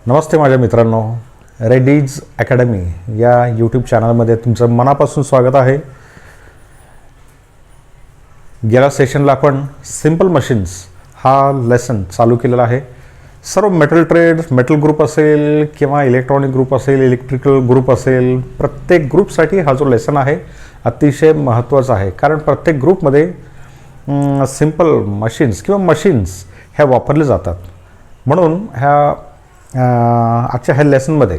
नमस्ते माझ्या मित्रांनो, रेडीज अकॅडमी या यूट्यूब चॅनलमध्ये तुमचं मनापासून स्वागत आहे. गेल्या सेशनला आपण सिंपल मशीन्स हा लेसन चालू केलेला आहे. सर्व मेटल ट्रेड, मेटल ग्रुप असेल किंवा इलेक्ट्रॉनिक ग्रुप असेल, इलेक्ट्रिकल ग्रुप असेल, प्रत्येक ग्रुपसाठी हा जो लेसन आहे अतिशय महत्त्वाचा आहे. कारण प्रत्येक ग्रुपमध्ये सिंपल मशीन्स किंवा मशीन्स ह्या वापरले जातात. म्हणून आजच्या ह्या लेसनमध्ये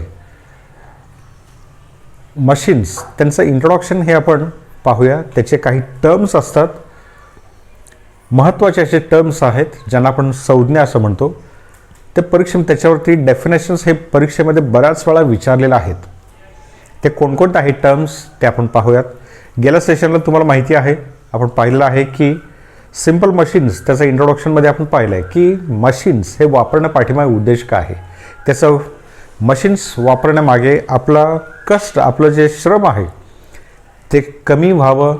मशीन्स त्यांचं इंट्रोडक्शन हे आपण पाहूया. त्याचे काही टर्म्स असतात, महत्त्वाचे असे टर्म्स आहेत ज्यांना आपण संज्ञा असं म्हणतो. ते त्याच्यावरती डेफिनेशन्स हे परीक्षेमध्ये बऱ्याच वेळा विचारलेले आहेत. ते कोणकोणते आहेत टर्म्स ते आपण पाहूयात. गेल्या सेशनला तुम्हाला माहिती आहे, आपण पाहिलेलं आहे की सिंपल मशीन्स त्याचं इंट्रोडक्शनमध्ये आपण पाहिलं आहे की मशीन्स हे वापरण्यापाठीमागे उद्देश काय आहे. त्याचं मशीन्स वापरण्यामागे आपला कष्ट, आपलं जे श्रम आहे ते कमी व्हावं,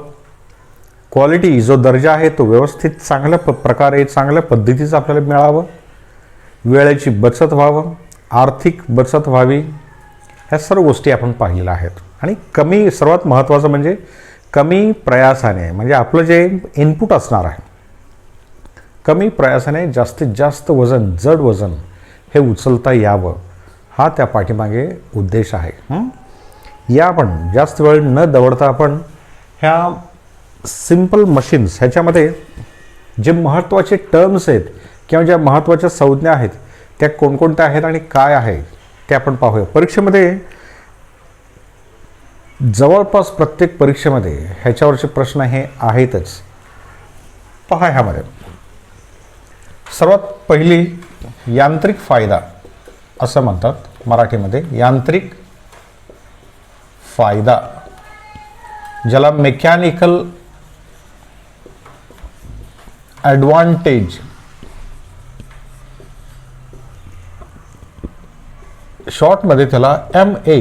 क्वालिटी जो दर्जा आहे तो व्यवस्थित चांगल्या प्रकारे चांगल्या पद्धतीचं आपल्याला मिळावं, वेळेची बचत व्हावं, आर्थिक बचत व्हावी, ह्या सर्व गोष्टी आपण पाहिलेल्या आहेत. आणि सर्वात महत्त्वाचं म्हणजे कमी प्रयासाने, म्हणजे आपलं जे इनपुट असणार आहे कमी प्रयासाने जास्तीत जास्त वजन, जड वजन हे उचलता यावं, हा त्या पाठीमागे उद्देश आहे. या आपण जास्त वेळ न दवडता आपण ह्या सिंपल मशीन्स ह्याच्यामध्ये जे महत्त्वाचे टर्म्स आहेत किंवा ज्या महत्त्वाच्या संज्ञा आहेत त्या कोणकोणत्या आहेत आणि काय आहे ते आपण पाहूया. परीक्षेमध्ये जवळपास प्रत्येक परीक्षेमध्ये ह्याच्यावरचे प्रश्न हे आहेतच. पहा, ह्यामध्ये सर्वात पहिली यांत्रिक फायदा असं म्हणतात मराठीमध्ये. यांत्रिक फायदा, ज्याला मेकॅनिकल ॲडव्हान्टेज, शॉर्टमध्ये त्याला MA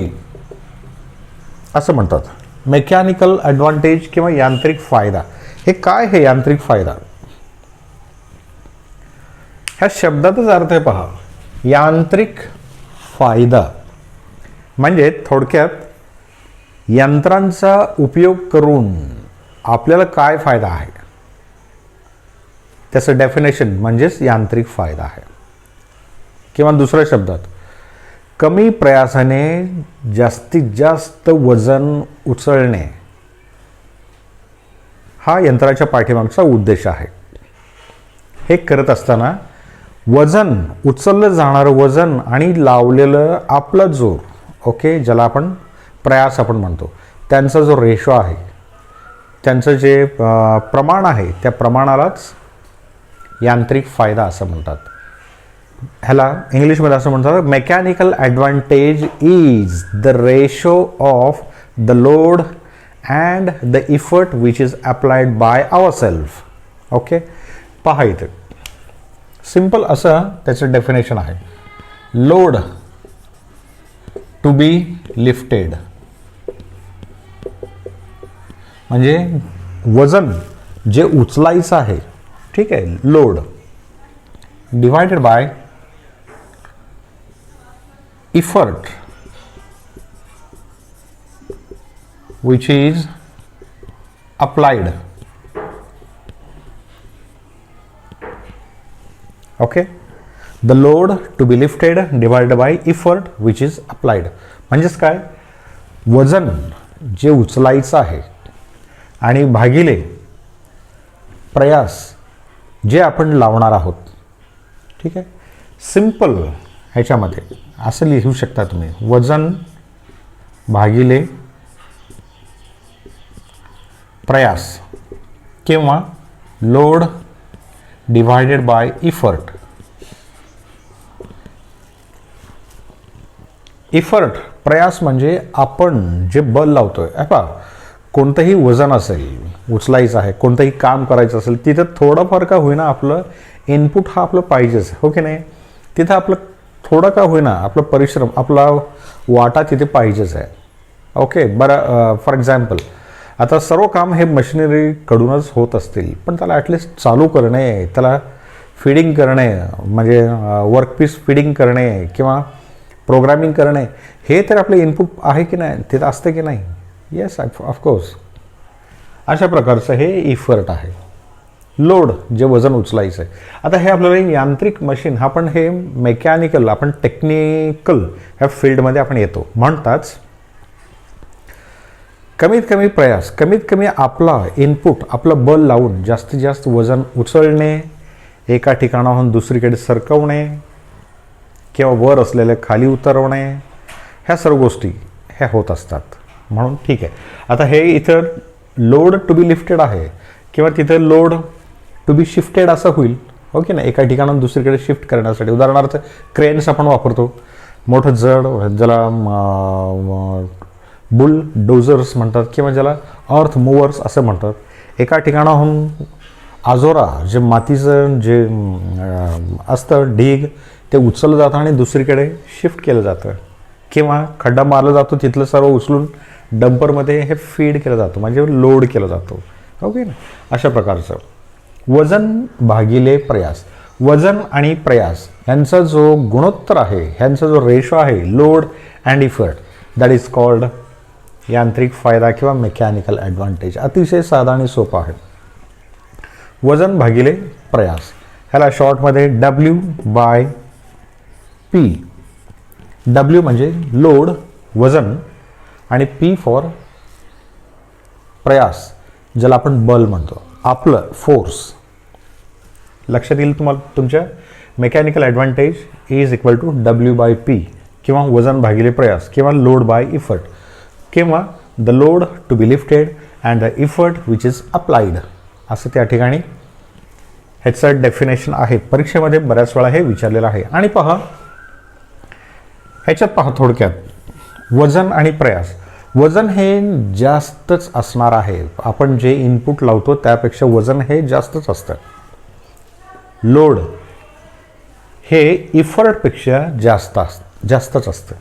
असं म्हणतात. मेकॅनिकल ॲडव्हान्टेज किंवा यांत्रिक फायदा. हे काय, हे यांत्रिक फायदा ह्या शब्दातच अर्थ आहे. पहा, यांत्रिक फायदा म्हणजे थोडक्यात यंत्रांचा उपयोग करून आपल्याला काय फायदा आहे त्याचं डेफिनेशन म्हणजेच यांत्रिक फायदा आहे. किंवा दुसऱ्या शब्दात, कमी प्रयासाने जास्तीत जास्त वजन उचलणे हा यंत्राच्या पाठीमागचा उद्देश आहे. हे करत असताना वजन, उचललं जाणारं वजन आणि लावलेलं आपला जोर, ओके, ज्याला आपण प्रयास आपण म्हणतो, त्यांचा जो रेशो आहे, त्यांचं जे प्रमाण आहे त्या प्रमाणालाच यांत्रिक फायदा असं म्हणतात. ह्याला इंग्लिशमध्ये असं म्हणतात, mechanical advantage is the ratio of the load and the effort which is applied by our self. Okay, पहा इथे सिंपल असं त्याचं डेफिनेशन आहे. लोड टू बी लिफ्टेड म्हणजे वजन जे उचलायचं आहे, ठीक आहे, load divided by effort which is applied. Okay, the load to be lifted divided by effort which is applied. म्हणजेच काय, वजन जे उचलायचं आहे आणि भागिले प्रयास जे आपण लावणार आहोत. ठीक आहे, सिंपल ह्याच्यामध्ये असं लिहू शकता तुम्ही, वजन भागिले प्रयास किंवा load divided by effort. Effort, प्रयास म्हणजे आपण जे बल लावतोय. पहा, कोणतंही वजन असेल, उचलायचं आहे, कोणतंही काम करायचं असेल, तिथं थोडंफार का होईना आपलं इनपुट हा आपलं पाहिजेच, हो की नाही. तिथं आपलं थोडं का होईना आपलं परिश्रम, आपला वाटा तिथे पाहिजेच आहे. ओके, बरं, फॉर एक्झाम्पल आता सर्व काम हे मशिनरीकडूनच होत असतील, पण त्याला ॲटलिस्ट चालू करणे, त्याला फिडिंग करणे, म्हणजे वर्कपीस फिडिंग करणे किंवा प्रोग्रामिंग करणे, हे तर आपले इनपुट आहे की नाही, ते तर असतं की नाही. Yes, of course. अशा प्रकारचं हे इफर्ट आहे. लोड, जे वजन उचलायचं आहे. आता हे आपल्याला यांत्रिक मशीन, हा पण हे मेकॅनिकल, आपण टेक्निकल ह्या फील्डमध्ये आपण येतो. म्हणताच कमीत कमी प्रयास, कमीत कमी आपला इनपुट, आपलं बल लावून जास्तीत जास्त वजन उचलणे, एका ठिकाणाहून दुसरीकडे सरकवणे किंवा वर असलेले खाली उतरवणे, ह्या सर्व गोष्टी ह्या होत असतात. म्हणून ठीक आहे, आता हे इथं लोड टू बी लिफ्टेड आहे किंवा तिथं लोड टू बी शिफ्टेड असं होईल, हो की नाही, एका ठिकाणाहून दुसरीकडे शिफ्ट करण्यासाठी. उदाहरणार्थ क्रेन्स आपण वापरतो, मोठं जड, ज्याला बुलडोझर्स म्हणतात किंवा ज्याला अर्थ मूवर्स असं म्हणतात. एका ठिकाणाहून आजोरा, जे मातीचं जे असतं ढीग, ते उचललं जातं आणि दुसरीकडे शिफ्ट केलं जातं, किंवा खड्डा मारला जातो, तिथलं सर्व उचलून डंपरमध्ये हे फीड केलं जातं, म्हणजे लोड केलं जातो, ओके ना. अशा प्रकारचं वजन भागिले प्रयास. वजन आणि प्रयास यांचा जो गुणोत्तर आहे, ह्यांचा जो रेशो आहे, load and effort, that is called यांत्रिक फायदा किंवा मेकॅनिकल ॲडव्हान्टेज. अतिशय साधा आणि सोपा आहे. वजन भागिले प्रयास, ह्याला शॉर्टमध्ये W/P. W म्हणजे लोड, वजन, आणि P फॉर प्रयास, ज्याला आपण बल म्हणतो, आपलं फोर्स. लक्षात येईल तुम्हाला तुमच्या. Mechanical advantage is equal to W/P, किंवा वजन भागिले प्रयास, किंवा लोड बाय इफर्ट, किंवा the load to be lifted and the effort which is applied, असं त्या ठिकाणी ह्याचं डेफिनेशन आहे. परीक्षेमध्ये बऱ्याच वेळा हे विचारलेलं आहे. आणि पहा ह्याच्यात पहा थोडक्यात वजन आणि प्रयास. वजन हे जास्तच असणार आहे, आपण जे इनपुट लावतो त्यापेक्षा वजन हे जास्तच असतं. लोड हे इफर्टपेक्षा जास्तच असतं.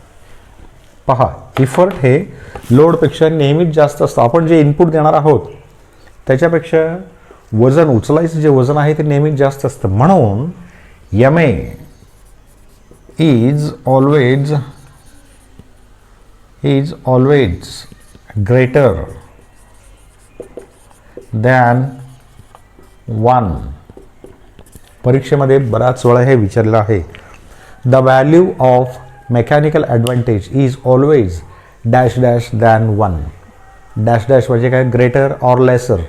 पहा, इफर्ट हे लोडपेक्षा नेहमीच जास्त असतं. आपण जे इनपुट देणार आहोत त्याच्यापेक्षा वजन, उचलायचं जे वजन आहे ते नेहमीच जास्त असतं. म्हणून MA is always greater than 1. परीक्षेमध्ये बराच वेळा हे विचारलेलं आहे. The value of mechanical advantage is always dash dash than 1. Dash dash म्हणजे काय, greater or lesser.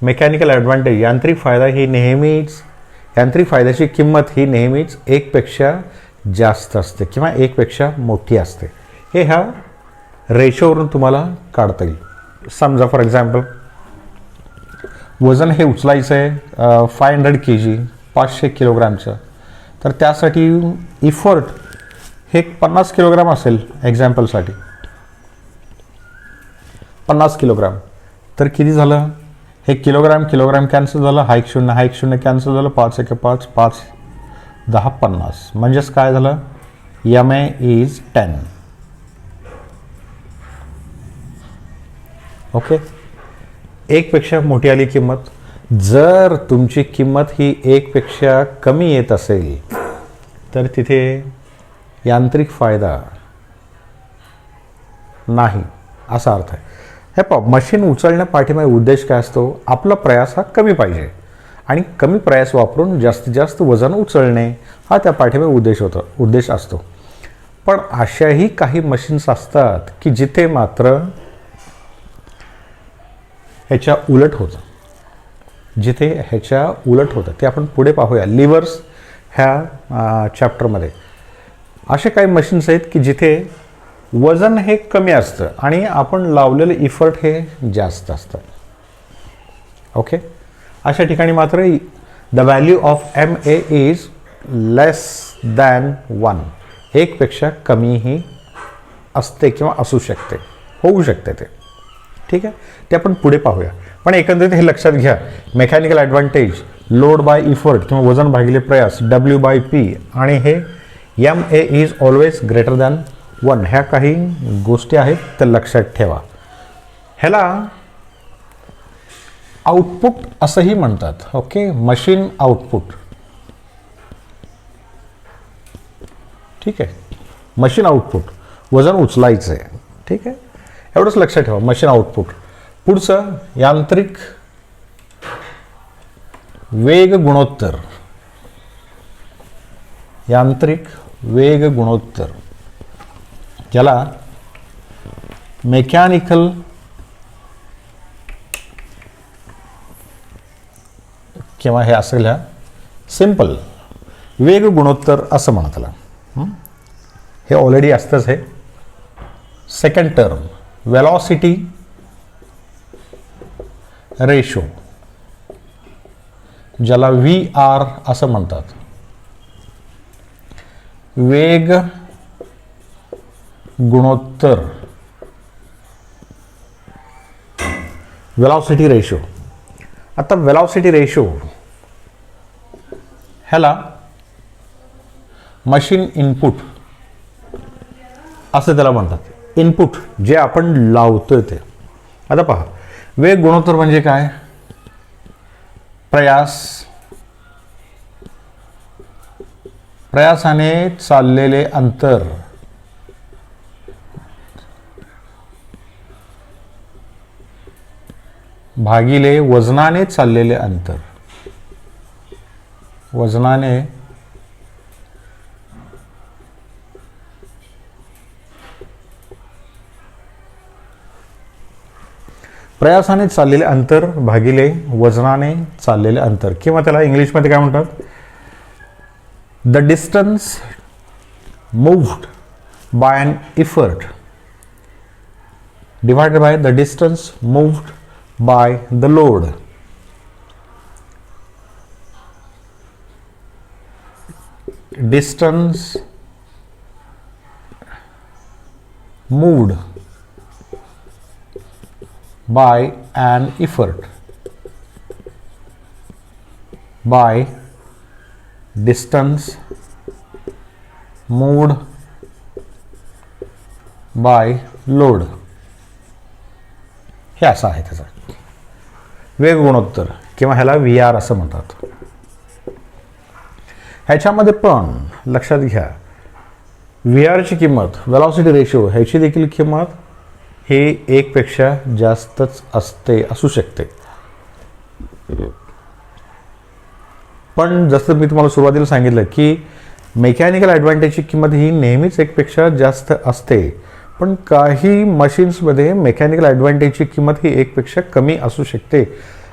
Mechanical advantage, यांत्रिक फायदा ही नेहमीच, यांत्रिक फायद्याची किंमत ही नेहमीच 1पेक्षा जास्त असते किंवा 1पेक्षा मोठी असते. हे ह्या रेशोवरून तुम्हाला काढता येईल. समजा फॉर एक्झाम्पल वजन हे उचलायचं आहे 500 kg, 500 किलोग्रामचं, तर त्यासाठी इफर्ट हे 50 किलोग्राम असेल. एक्झाम्पलसाठी 50 किलोग्राम, तर किती झालं, हे किलोग्राम कॅन्सल झालं, हा एक शून्य कॅन्सल झालं, 5 × 5, 5 × 10 = 50. म्हणजेच काय झालं, MA इज 10. ओके, 1पेक्षा मोठी आली किंमत. जर तुमची किंमत ही 1पेक्षा कमी येत असेल तर तिथे यांत्रिक फायदा नाही, असा अर्थ आहे. हे पहा, मशीन उचलण्या पाठीमागे उद्देश काय असतो, आपला प्रयास हा कमी पाहिजे आणि कमी प्रयास वापरून जास्तीत जास्त वजन उचलणे, हा त्या पाठीमागे उद्देश असतो. पण अशाही काही मशीन्स असतात की जिथे मात्र ह्याच्या उलट होतं. ते आपण पुढे पाहूया लिव्हर्स ह्या चॅप्टरमध्ये. असे काही मशीन्स आहेत की जिथे वजन हे कमी असतं आणि आपण लावलेलं इफर्ट हे जास्त असतं. ओके, अशा ठिकाणी मात्र the value of MA is less than 1. 1पेक्षा कमीही असते किंवा असू शकते, होऊ शकते ते. ठीक आहे, ते आपण पुढे पाहूया. पण एकंदरीत हे लक्षात घ्या, mechanical advantage, load by effort किंवा वजन भागिले प्रयास, W/P, आणि हे MA is always greater than 1, ह्या काही गोष्टी आहेत त्या लक्षात ठेवा. ह्याला आउटपुट असंही म्हणतात. Okay, machine output. ठीक आहे. मशीन आउटपुट, वजन उचलायचं आहे, ठीक आहे. एवढंच लक्षात ठेवा, मशीन आउटपुट. पुढचं यांत्रिक वेग गुणोत्तर. यांत्रिक वेग गुणोत्तर ज्याला मेकॅनिकल किंवा हे असं लिहा सिंपल वेग गुणोत्तर असं म्हणा त्याला. हे ऑलरेडी असतंच. हे सेकंड टर्म वेलॉसिटी रेशो ज्याला VR असं म्हणतात. वेग गुणोत्तर वेलॉसिटी रेशो. आता वेलॉसिटी रेशो ह्याला मशीन इनपुट असं त्याला म्हणतात. इनपुट जे आपण लावतोय ते. आता पहा, वेग गुणोत्तर म्हणजे काय? प्रयासाने चाललेले अंतर भागिले वजनाने चाललेले अंतर. वजनाने प्रयासाने चाललेले अंतर भागिले वजनाने चाललेले अंतर, किंवा त्याला इंग्लिशमध्ये काय म्हणतात? The distance moved by an effort divided by the distance moved by the load. Distance moved by an effort by distance moved by load. हे असं आहे त्याचा वेग गुणोत्तर, किंवा ह्याला VR असं म्हणतात. ह्याच्यामध्ये पण लक्षात घ्या, VR ची किंमत वेलॉसिटी रेशो ह्याची देखील किंमत हे 1 पेक्षा जास्तच असू शकते. पण जसं मी तुम्हाला सुरुवातीला सांगितलं की मेकॅनिकल ॲडव्हान्टेजची किंमत ही नेहमीच 1 पेक्षा जास्त असते. पण काही मशीन्समध्ये मेकॅनिकल ॲडव्हान्टेजची किंमत ही 1 पेक्षा कमी असू शकते.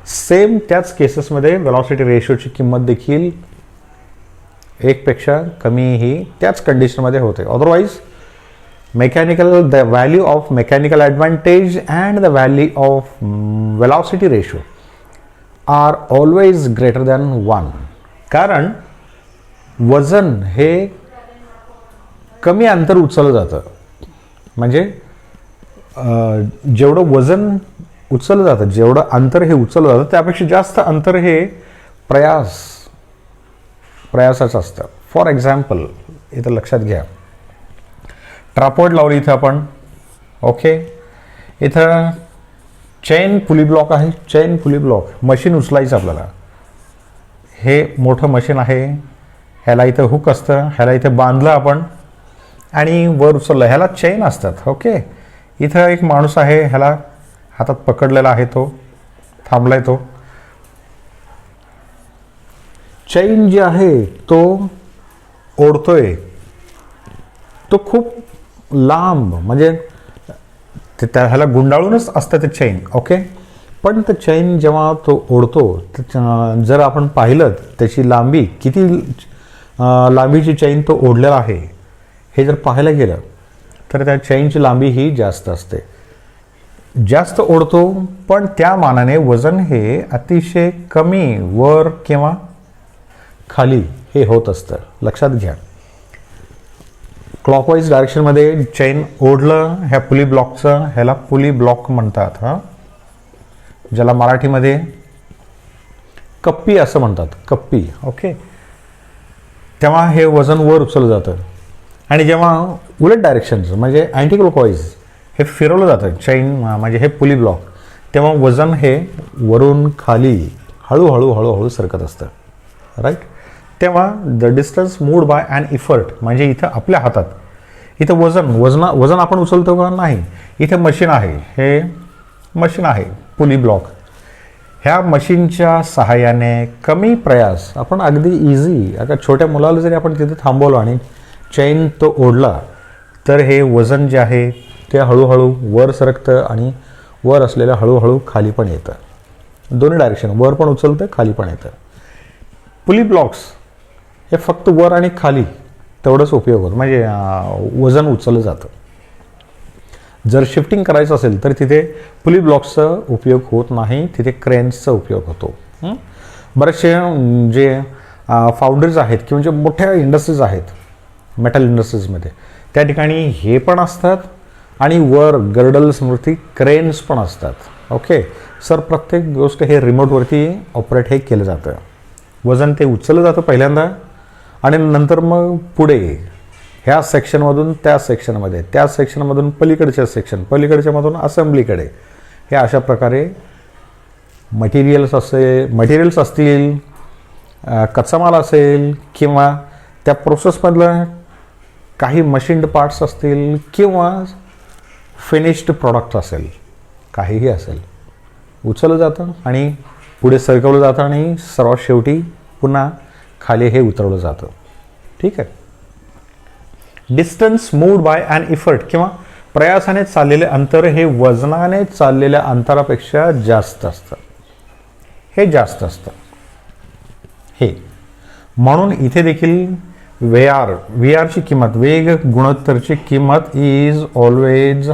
सेम त्याच केसेसमध्ये वेलॉसिटी रेशोची किंमत देखील 1 पेक्षा कमी ही त्याच कंडिशनमध्ये होते. Otherwise the value of mechanical advantage and the value of velocity ratio are always greater than 1. कारण वजन हे कमी अंतर उचललं जातं. म्हणजे जेवढं वजन उचललं जातं, जेवढं अंतर हे उचललं जातं त्यापेक्षा जास्त अंतर हे प्रयासाचं असतं. फॉर एक्झाम्पल इथं लक्षात घ्या, ट्रापॉइड लावली इथं आपण. ओके, इथं चेन पुली ब्लॉक आहे. चेन पुली ब्लॉक मशीन उचलायचं आपल्याला. हे मोठं मशीन आहे, ह्याला इथं हुक असतं, ह्याला इथं बांधलं आपण आणि वर उचललं. ह्याला चेन असतात. ओके, इथं एक माणूस आहे, ह्याला हातात पकडलेला आहे, तो थांबलाय. तो चेन जी आहे तो ओढतोय, तो खूप लांब, म्हणजे ह्याला गुंडाळूनच असतं ते चेन. ओके, पण ते चेन जेव्हा तो ओढतो, जर आपण पाहिलं त्याची लांबी, किती लांबीची चेन तो ओढलेला आहे हे जर पाहायला गेलं तर त्या चेनची लांबी ही जास्त असते. जास्त ओढतो, पण त्या मानाने वजन हे अतिशय कमी वर किंवा खाली हे होत असतं. लक्षात घ्या, क्लॉकवाईज डायरेक्शनमध्ये चेन ओढलं ह्या पुली ब्लॉकचं, ह्याला पुली ब्लॉक म्हणतात. ज्याला मराठीमध्ये कप्पी असं म्हणतात. कप्पी. ओके, तेव्हा हे वजन वर उचललं जातं. आणि जेव्हा उलट डायरेक्शनचं म्हणजे अँटी क्लॉकवाईज हे फिरवलं जातं चेन म्हणजे हे पुली ब्लॉक, तेव्हा वजन हे वरून खाली हळूहळू सरकत असतं. राईट. तेव्हा the distance moved by an effort म्हणजे इथं आपल्या हातात, इथं वजन आपण उचलतो का नाही, इथे मशीन आहे, हे मशीन आहे पुली ब्लॉक, ह्या मशीनच्या सहाय्याने कमी प्रयास आपण अगदी इझी, अगदी छोट्या मुलाला जरी आपण तिथे थांबवलं आणि चेन तो ओढला तर हे वजन जे आहे ते हळूहळू वर सरकतं आणि वर असलेलं हळूहळू खाली पण येतं, दोन्ही डायरेक्शन, वर पण उचलतं खाली पण येतं. पुली ब्लॉक्स हे फक्त वर आणि खाली तेवढंच उपयोग होतो, म्हणजे वजन उचललं जातं. जर शिफ्टिंग करायचं असेल तर तिथे पुली ब्लॉक्सचा उपयोग होत नाही, तिथे क्रेन्सचा उपयोग होतो. बरेचसे जे फाउंडरीज आहेत किंवा जे मोठ्या इंडस्ट्रीज आहेत मेटल इंडस्ट्रीजमध्ये, त्या ठिकाणी हे पण असतात आणि वर गर्डल्सवरती क्रेन्स पण असतात. ओके सर, प्रत्येक गोष्ट हे रिमोटवरती ऑपरेट हे केलं जातं, वजन ते उचललं जातं पहिल्यांदा आणि नंतर मग पुढे ह्या सेक्शनमधून त्या सेक्शनमध्ये, त्या सेक्शनमधून पलीकडच्या सेक्शन, पलीकडच्यामधून असेंब्लीकडे, हे अशा प्रकारे मटेरियल्स असतील, कच्चा माल असेल किंवा त्या प्रोसेसमधलं काही मशीन्ड पार्ट्स असतील किंवा फिनिश्ड प्रॉडक्ट असेल, काहीही असेल, उचललं जातं आणि पुढे सरकवलं जातं आणि सर्वात शेवटी पुन्हा खाली हे उतरवलं जातं. ठीक आहे. Distance moved by an effort किंवा प्रयासाने चाललेले अंतर हे वजनाने चाललेल्या अंतरापेक्षा जास्त असतं, हे जास्त असतं हे. म्हणून इथे देखील व्ही आरची किंमत, वेग गुणोत्तरची किंमत इज ऑलवेज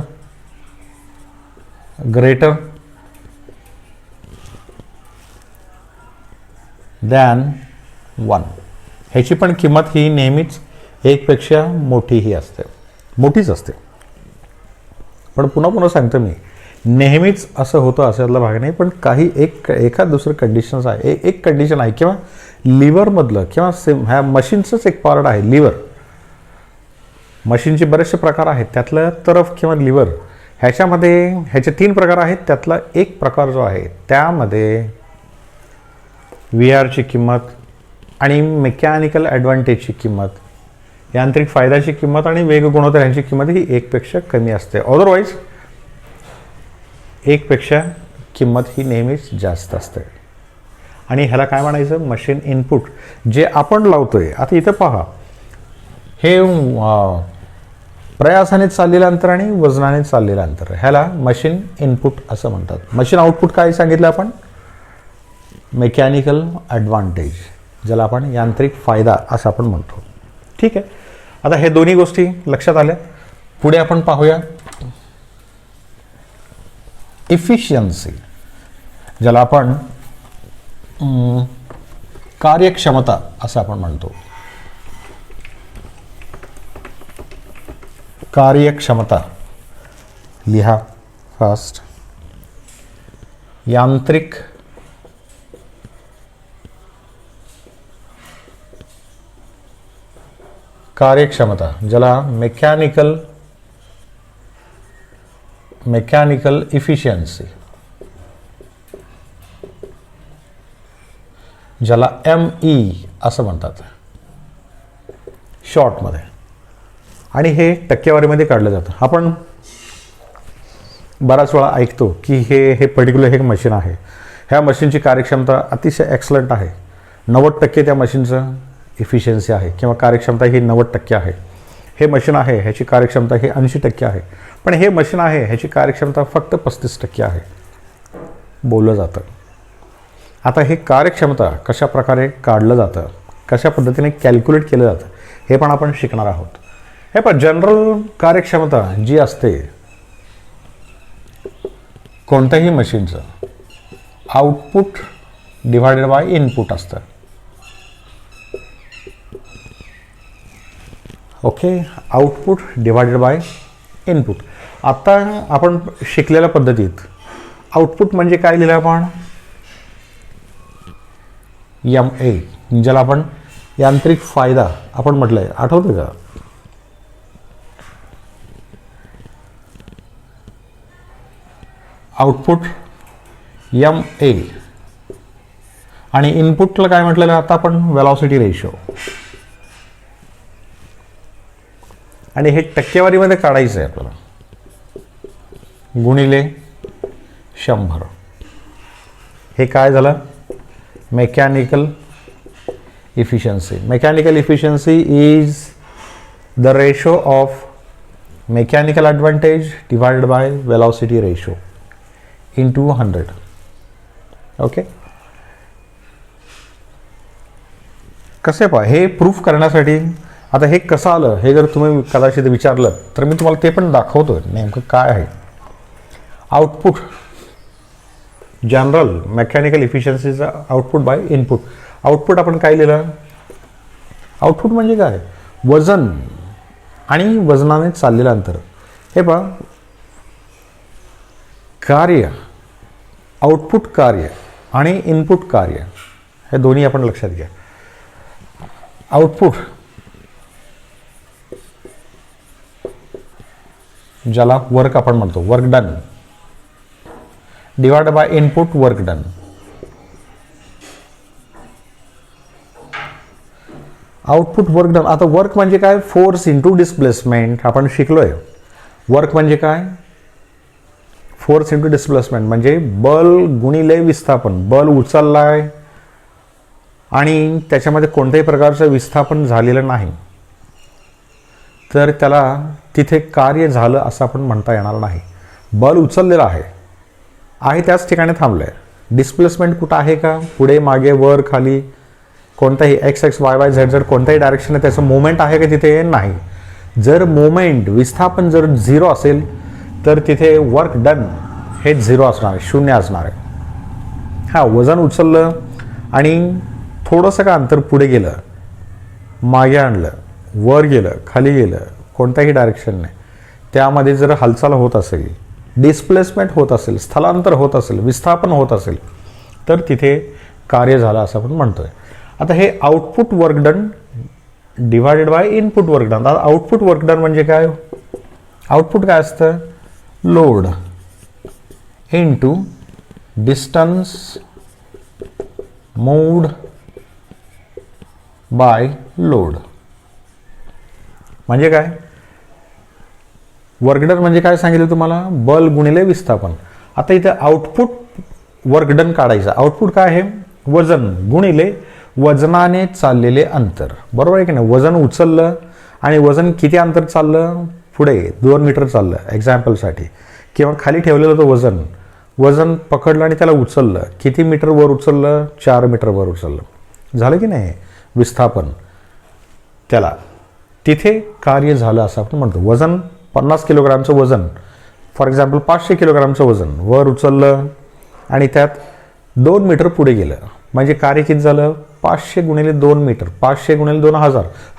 ग्रेटर दॅन 1. ह्याची पण किंमत ही नेहमीच 1 पेक्षा मोठीही असते, मोठीच असते. पण पुन्हा पुन्हा सांगतो मी, नेहमीच असं होतं अशातला भाग नाही, पण काही एखाद दुसरं कंडिशन्स आहे, एक कंडिशन आहे किंवा लिव्हरमधलं किंवा ह्या मशीनचंच एक पार्ट आहे लिव्हर. मशीनचे बरेचसे प्रकार आहेत, त्यातलं तरफ किंवा लिव्हर, ह्याचे 3 प्रकार आहेत, त्यातला एक प्रकार जो आहे त्यामध्ये व्ही आरची किंमत आणि मेकॅनिकल ॲडव्हान्टेजची किंमत, यांत्रिक फायद्याची किंमत आणि वेग गुणोत्तर यांची किंमत ही 1 पेक्षा कमी असते. अदरवाईज 1 पेक्षा किंमत ही नेहमीच जास्त असते. आणि ह्याला काय म्हणायचं, मशीन इनपुट जे आपण लावतोय. आता इथं पहा, हे प्रयासाने चाललेलं अंतर आणि वजनाने चाललेलं अंतर, ह्याला मशीन इनपुट असं म्हणतात. मशीन आउटपुट काय सांगितलं आपण, मेकॅनिकल ॲडव्हान्टेज, ज्याला आपण यांत्रिक फायदा असं आपण म्हणतो. ठीक आहे. आता हे दोन्ही गोष्टी लक्षात आल्या. पुढे आपण पाहूया इफिशियन्सी, ज्याला आपण कार्यक्षमता असं आपण म्हणतो. कार्यक्षमता लिहा फास्ट. यांत्रिक कार्यक्षमता, ज्याला मेकॅनिकल इफिशियन्सी, ज्याला ME असं म्हणतात शॉर्टमध्ये, आणि हे टक्केवारीमध्ये काढलं जातं. आपण बराच वेळा ऐकतो की हे पर्टिक्युलर हे मशीन आहे, ह्या मशीनची कार्यक्षमता अतिशय एक्सलंट आहे, 90% त्या मशीनचं इफिशियन्सी आहे किंवा कार्यक्षमता ही 90% आहे. हे मशीन आहे ह्याची कार्यक्षमता ही 80% आहे, पण हे मशीन आहे ह्याची कार्यक्षमता फक्त 35% आहे बोललं जातं. आता हे कार्यक्षमता कशा प्रकारे काढलं जातं, कशा पद्धतीने कॅल्क्युलेट केलं जातं, हे पण आपण शिकणार आहोत. हे पण जनरल कार्यक्षमता जी असते कोणत्याही मशीनचं, आउटपुट डिवायडेड बाय इनपुट असतं. Okay, output divided by input. आता आपण शिकलेल्या पद्धतीत आउटपुट म्हणजे काय लिहिलं आपण, MA, ज्याला आपण यांत्रिक फायदा आपण म्हटलंय, आठवतं का. आउटपुट MA आणि इनपुटला काय म्हटलेलं आहे आता आपण, वेलॉसिटी रेशो. आणि हे टक्केवारीमध्ये काढायचं आहे आपल्याला, गुणिले 100. हे काय झालं, mechanical efficiency. Mechanical efficiency is the ratio of mechanical advantage divided by velocity ratio into 100. Okay, कसे पहा हे प्रूफ करण्यासाठी. आता हे कसं आलं हे जर तुम्ही कदाचित विचारलं तर मी तुम्हाला ते पण दाखवतो नेमकं काय आहे. आउटपुट जनरल मेकॅनिकल इफिशियन्सीचा आउटपुट बाय इनपुट. आउटपुट आपण काय लिहिलं, आउटपुट म्हणजे काय, वजन आणि वजनाने चाललेलं अंतर. हे पहा, कार्य, आउटपुट कार्य आणि इनपुट कार्य हे दोन्ही आपण लक्षात घ्या. आउटपुट ज्याला वर्क आपण म्हणतो, work done divide by input work done. Output work done. आता वर्क म्हणजे काय, फोर्स इंटू डिस्प्लेसमेंट आपण शिकलोय. वर्क म्हणजे काय, फोर्स इंटू डिस्प्लेसमेंट म्हणजे बल गुणिले विस्थापन. बल उचललाय आणि त्याच्यामध्ये कोणत्याही प्रकारचं विस्थापन झालेलं नाही तर त्याला तिथे कार्य झालं असं आपण म्हणता येणार नाही. बल उचललेलं आहे त्याच ठिकाणी थांबलं आहे. डिस्प्लेसमेंट कुठं आहे का, पुढे मागे वर खाली कोणताही x x Y Y Z Z कोणत्याही डायरेक्शन आहे त्याचं मोमेंट आहे का तिथे, नाही. जर मोमेंट विस्थापन जर 0 असेल तर तिथे वर्क डन हे 0 असणार आहे, 0 असणार आहे. हां, वजन उचललं आणि थोडंसं का अंतर पुढे गेलं, मागे आणलं, वर गेलं, खाली गेलं, कोणत्याही डायरेक्शन नाही, त्यामध्ये जर हालचाल होत असेल, डिस्प्लेसमेंट होत असेल, स्थलांतर होत असेल, विस्थापन होत असेल तर तिथे कार्य झालं असं आपण म्हणतोय. आता हे output work done divided by input work done. आता आउटपुट वर्क डन म्हणजे काय, आउटपुट काय असतं, load into distance moved by load. म्हणजे काय, वर्क डन म्हणजे काय सांगितलं तुम्हाला, बल गुणिले विस्थापन. आता इथे आउटपुट वर्क डन काढायचं. आउटपुट काय आहे, वजन गुणिले वजनाने चाललेले अंतर. बरोबर आहे की नाही, वजन उचललं आणि वजन किती अंतर चाललं, पुढे 2 मीटर चाललं एक्झाम्पलसाठी, किंवा खाली ठेवलेलं होतं वजन पकडलं आणि त्याला उचललं, किती मीटर वर उचललं, 4 मीटर वर उचललं, झालं की नाही विस्थापन, त्याला तिथे कार्य झालं असं आपण म्हणतो. वजन 50 किलोग्रामचं वजन, फॉर एक्झाम्पल 500 किलोग्रामचं वजन वर उचललं आणि त्यात 2 मीटर पुढे गेलं म्हणजे कार्य किती झालं, 500 गुणिले 2 मीटर, 500 गुणिले 2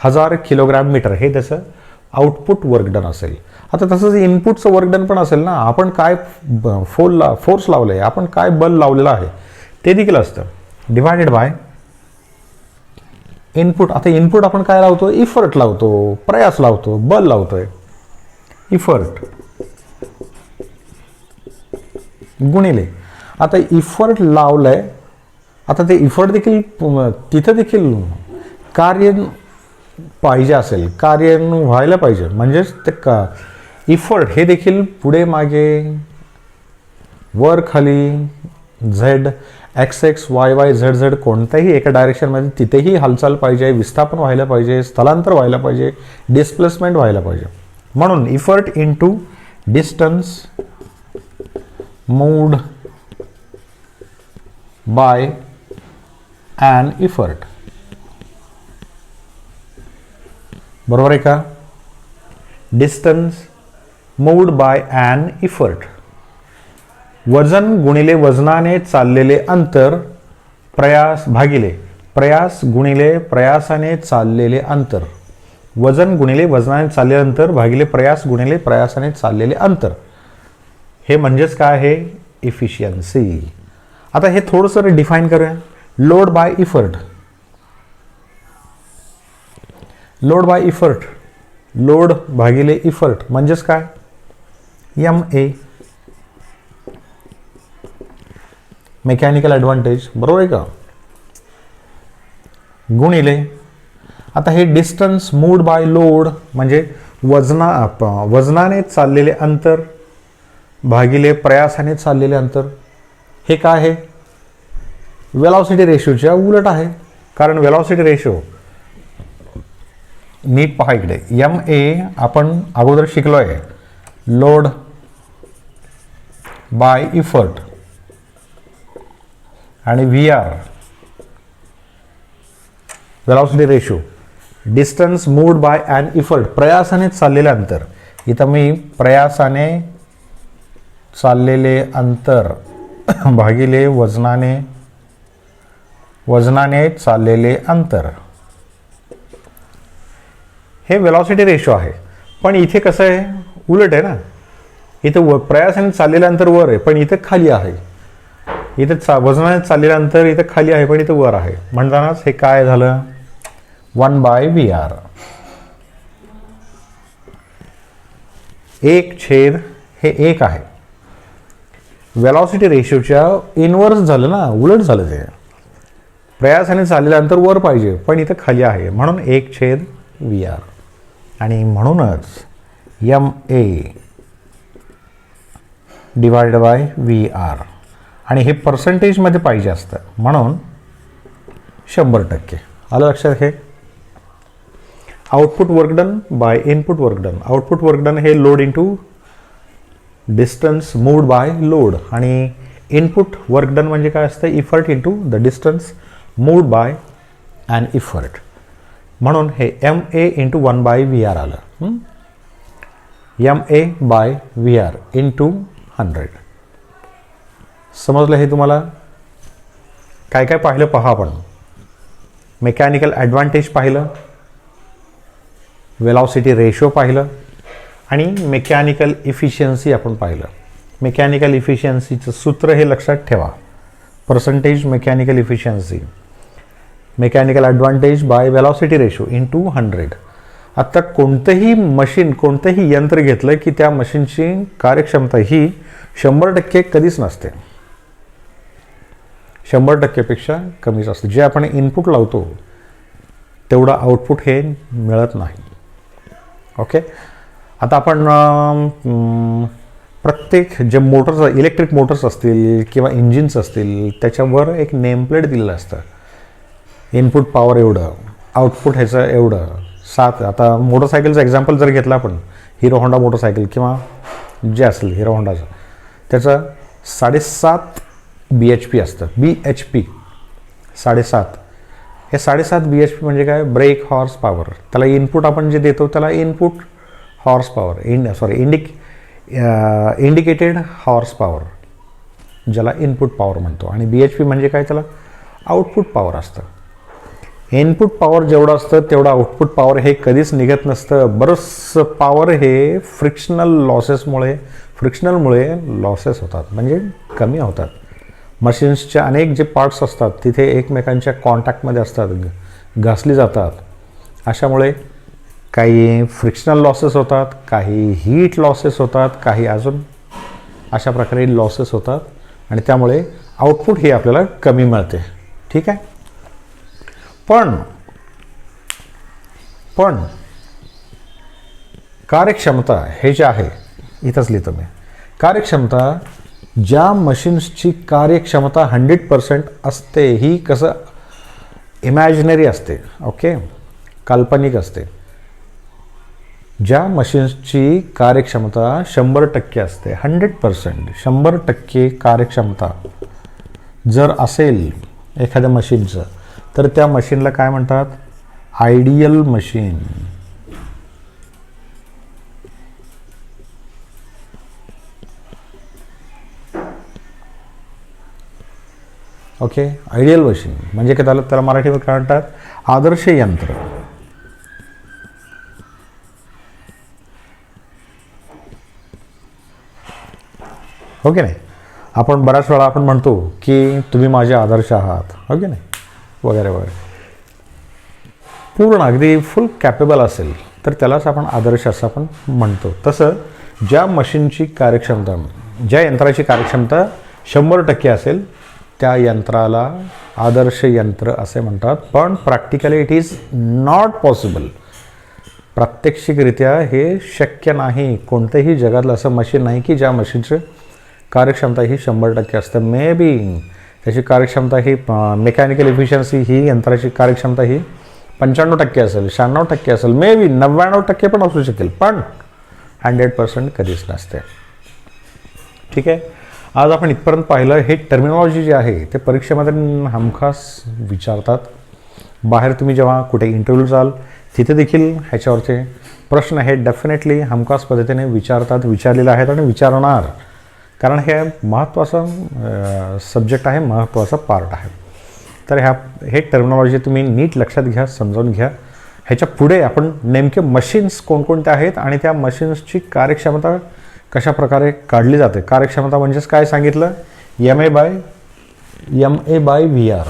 1000 किलोग्राम मीटर हे त्याचं आउटपुट वर्क डन असेल. आता तसंच इनपुटचं वर्क डन पण असेल ना, आपण काय फोर्स लावलं आहे, आपण काय बल लावलेलं आहे ते देखील असतं, डिवायडेड बाय इनपुट. आता इनपुट आपण काय लावतो, इफर्ट लावतो, प्रयास लावतो, बल लावतोय. इफर्ट गुणिले, आता इफर्ट लावलंय, आता ते इफर्ट देखील तिथं देखील कार्य पाहिजे असेल, कार्य व्हायला पाहिजे, म्हणजेच ते का इफर्ट हे देखील पुढे मागे वर खाली Z x x Y Y Z Z कोणत्याही एका डायरेक्शनमध्ये तिथेही हालचाल पाहिजे, विस्थापन व्हायला पाहिजे, स्थलांतर व्हायला पाहिजे, डिस्प्लेसमेंट व्हायला पाहिजे. म्हणून effort into distance moved by an effort. बरोबर आहे का, distance moved by an effort. वजन गुणिले वजनाने चाललेले अंतर, प्रयास भागिले प्रयास गुणिले प्रयासाने चाललेले अंतर. वजन गुणिले वजनाने चाललेले अंतर भागिले प्रयास गुणिले प्रयासाने चाललेले अंतर, हे म्हणजेच काय आहे, इफिशियन्सी. आता हे थोडंसं डिफाईन करूया. Load by effort, load by effort, load भागिले इफर्ट म्हणजेच काय, MA मेकॅनिकल ॲडव्हान्टेज. बरोबर आहे का, गुणिले, आता हे डिस्टन्स मूव्ड बाय लोड म्हणजे वजनाने चाललेले अंतर भागिले प्रयासाने चाललेले अंतर. हे काय आहे? वेलॉसिटी रेशोच्या उलट आहे. कारण वेलॉसिटी रेशो नीट पहा इकडे, एम ए आपण अगोदर शिकलो आहे, लोड बाय इफर्ट, आणि V R velocity ratio, distance moved by and effort प्रयासाने चाललेले अंतर. इथं मी प्रयासाने चाललेले अंतर भागिले वजनाने चाललेले अंतर, हे वेलॉसिटी रेशो आहे. पण इथे कसं आहे, उलट आहे ना. इथं प्रयासाने चाललेलं अंतर वर आहे पण इथं खाली आहे. इथं वजनाने चाललेलं अंतर इथं खाली आहे पण इथं वर आहे. म्हणतानाच हे काय झालं, 1/VR. 1 हे 1 आहे. वेलॉसिटी रेशोच्या इनवर्स झालं ना, उलट झालं. ते प्रयासाने चाललेलं अंतर वर पाहिजे पण इथं खाली आहे म्हणून 1/VR. आणि म्हणूनच MA डिवाइडेड बाय VR. आणि हे पर्सेंटेजमध्ये पाहिजे असतं म्हणून 100%. आलं लक्षात? हे output work done by input work done. Output work done हे load into distance moved by load, आणि इनपुट वर्क डन म्हणजे काय असतं, effort into the distance moved by and effort. म्हणून हे MA इंटू 1/VR आलं. MA/VR into 100. समजलं हे तुम्हाला? काय काय पाहिलं पहा. आपण मेकॅनिकल ॲडव्हान्टेज पाहिलं, वेलॉसिटी रेशो पाहिलं, आणि मेकॅनिकल इफिशियन्सी आपण पाहिलं. मेकॅनिकल इफिशियन्सीचं सूत्र हे लक्षात ठेवा, percentage mechanical efficiency, mechanical advantage by velocity ratio into 100. आता कोणतंही मशीन, कोणतंही यंत्र घेतलं की त्या मशीनची कार्यक्षमता ही 100% कधीच नसते. 100%पेक्षा कमीच असते. जे आपण इनपुट लावतो तेवढं आउटपुट हे मिळत नाही. ओके. आता आपण प्रत्येक जे मोटर्स, इलेक्ट्रिक मोटर्स असतील किंवा इंजिन्स असतील त्याच्यावर एक नेमप्लेट दिलेलं असतं. इनपुट पॉवर एवढं, आउटपुट ह्याचं एवढं. 7. आता मोटरसायकलचं एक्झाम्पल जर घेतलं आपण, हिरो होंडा मोटरसायकल किंवा जे असेल हिरो होंडाचं, त्याचं 7.5 BHP असतं. BHP 7.5. हे 7.5 BHP म्हणजे काय, ब्रेक हॉर्स पॉवर. त्याला इनपुट आपण जे देतो त्याला input horse power, indicated horse power, ज्याला इनपुट पॉवर म्हणतो. आणि BHP म्हणजे काय, त्याला आउटपुट पॉवर असतं. इनपुट पॉवर जेवढं असतं तेवढं आउटपुट पॉवर हे कधीच निघत नसतं. बरंचसं पॉवर हे फ्रिक्शनलमुळे लॉसेस होतात, म्हणजे कमी होतात. मशीन्सचे अनेक जे पार्ट्स असतात तिथे एकमेकांच्या कॉन्टॅक्टमध्ये असतात, घासली जातात. अशामुळे काही फ्रिक्शनल लॉसेस होतात, काही हीट लॉसेस होतात, काही अजून अशा प्रकारे लॉसेस होतात, आणि त्यामुळे आउटपुट हे आपल्याला कमी मिळते. ठीक आहे. पण कार्यक्षमता हे जे आहे, इथंच लिहितो मी, कार्यक्षमता, ज्या मशीन्सची कार्यक्षमता 100% असते ही कसं इमॅजिनरी असते. ओके, काल्पनिक असते. ज्या मशीन्सची कार्यक्षमता 100% असते, 100%, 100% कार्यक्षमता जर असेल एखाद्या मशीनचं, तर त्या मशीनला काय म्हणतात, ideal machine. Okay, ideal machine म्हणजे काय, त्याला मराठीवर काय म्हणतात, आदर्श यंत्र. ओके नाही, आपण बऱ्याच वेळा आपण म्हणतो की तुम्ही माझे आदर्श आहात, ओके नाही, वगैरे वगैरे. पूर्ण अगदी फुल कॅपेबल असेल तर त्यालाच आपण आदर्श असं आपण म्हणतो. तसं ज्या मशीनची कार्यक्षमता, ज्या यंत्राची कार्यक्षमता 100% असेल त्या यंत्राला आदर्श यंत्र असे म्हणतात. पण practically it is not possible. प्रात्यक्षिकरित्या हे शक्य नाही. कोणत्याही जगातलं असं मशीन नाही की ज्या मशीनची कार्यक्षमता ही 100% असते. मे बी त्याची कार्यक्षमता ही मेकॅनिकल इफिशियन्सी ही यंत्राची कार्यक्षमता ही 95% असेल, 96% असेल, मे बी 99% पण असू शकेल, पण 100% कधीच नसते. ठीक आहे. आज आपण इथपर्यंत पाहिलं. हे टर्मिनॉलॉजी जे आहे ते परीक्षेमध्ये हमखास विचारतात. बाहेर तुम्ही जेव्हा कुठे इंटरव्ह्यू जाल तिथे देखील ह्याच्यावरचे प्रश्न हे डेफिनेटली हमखास पद्धतीने विचारतात, विचारलेले आहेत आणि विचारणार. कारण हे महत्त्वाचा सब्जेक्ट आहे, महत्त्वाचा पार्ट आहे. तर हे टर्मिनॉलॉजी तुम्ही नीट लक्षात घ्या, समजावून घ्या. ह्याच्या पुढे आपण नेमके मशीन्स कोणकोणते आहेत आणि त्या मशीन्सची कार्यक्षमता कशा प्रकारे काढली जाते. कार्यक्षमता म्हणजेच काय सांगितलं, MA by VR.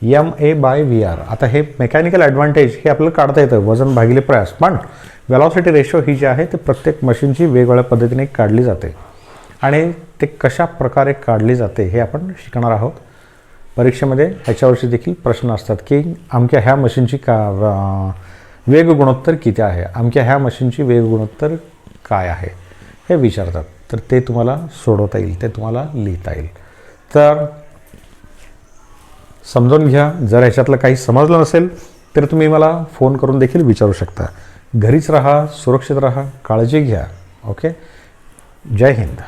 MA by VR. आता हे मेकॅनिकल ॲडव्हान्टेज हे आपल्याला काढता येतं वजन भागिले प्रयास, पण वेलॉसिटी रेशो ही जी आहे ते प्रत्येक मशीनची वेगवेगळ्या पद्धतीने काढली जाते आणि ते कशा प्रकारे काढली जाते हे आपण शिकणार आहोत. परीक्षेमध्ये ह्याच्यावरचे देखील प्रश्न असतात की अमक्या ह्या मशीनची वेग गुणोत्तर किती आहे, अमक्या ह्या मशीनची वेग गुणोत्तर काय आहे हे विचारतात. तर ते तुम्हाला सोडवता येईल, ते तुम्हाला लिहिता येईल. तर समजून घ्या. जर ह्याच्यातलं काही समजलं नसेल तर तुम्ही मला फोन करून देखील विचारू शकता. घरीच राहा, सुरक्षित राहा, काळजी घ्या. ओके. जय हिंद.